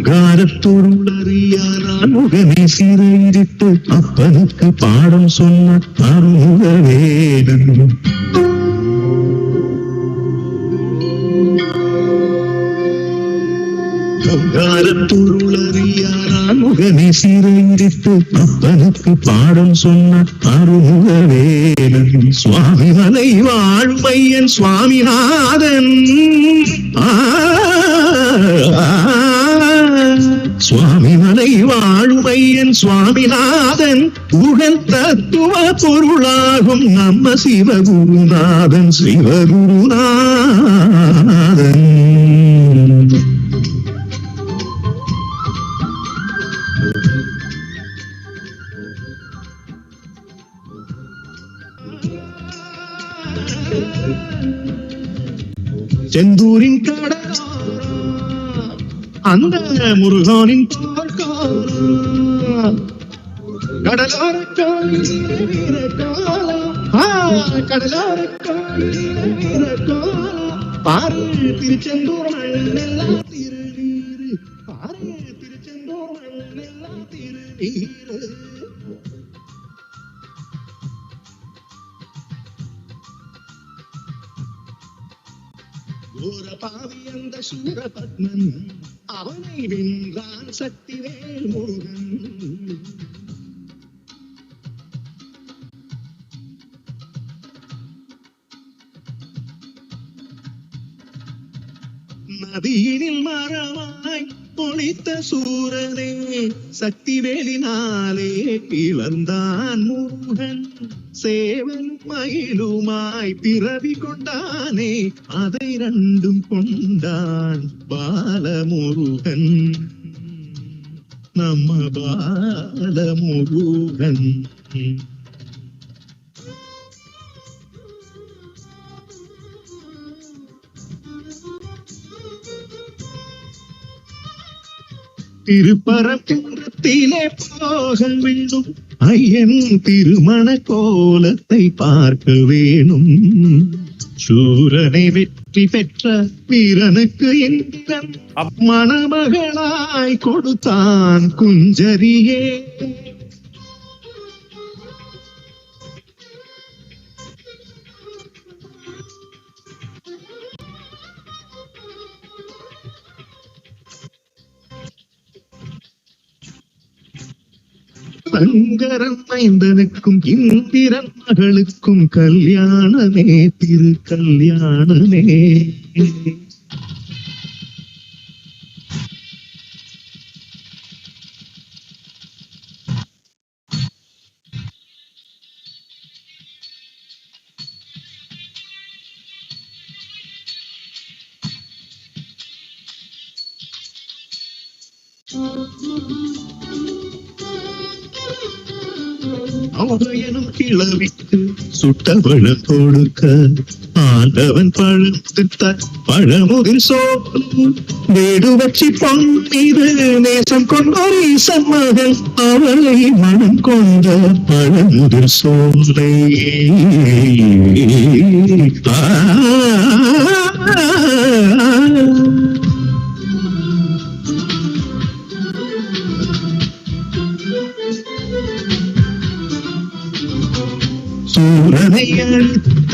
காரத்தொருளறியாரான் முகமே சிறையிட்டு அப்பனுக்கு பாடம் சொன்ன அருமுக வேடன். காரத்தொருளறியாரான் முகமே சிறையிட்டு அப்பனுக்கு பாடம் சொன்ன அருமுக வேடன். சுவாமி மலை வாழ்மையன் சுவாமிநாதன். சுவாமி மலை வாழுமையன் சுவாமிநாதன் புகழ் தத்துவ பொருளாகும் நம்ம சிவகுருநாதன் சிவகுருநாதன். செந்தூரின் கடல் அந்த முருகனின் கடலோர கடலோர பாரு திருச்செந்தூர் எல்லாம் திருநீரு. பாரு திருச்செந்தூர் எல்லாம் திருநீரு. பாவி அந்த சூரபத்மன் அவனை வென்றான் சக்திவேல் முருகன். நதியினில் மரமாய் பொழித்த சூரனே சக்திவேலினாலே பிளந்தான் முருகன். சேவன் மயிலுமாய் பிறவி கொண்டானே அதை ரெண்டும் கொண்டான் பாலமுருகன். நம்ம பாலமுருகன். திருப்பரங்குன்றத்திலே போக வேண்டும் ஐயன் திருமண கோலத்தை பார்க்க வேணும். சூரனை வெற்றி பெற்ற வீரனுக்கு இந்திரன் மணமகளாய் கொடுத்தான் குஞ்சரியே. சங்கரன் மைந்தனுக்கும் இந்திரன் மகளுக்கும் கல்யாணமே திரு கல்யாணமே. அவனும் கிளவிக்கு சுட்டபழ கொடுக்க ஆண்டவன் பழுத்த பழமுதிர் சோறு வீடு வச்சு பொன்மீது நேசம் கொண்டொரு மகள் அவளை மனம் கொண்ட பழமுதிர் சோலை. சூரனை அழுத்த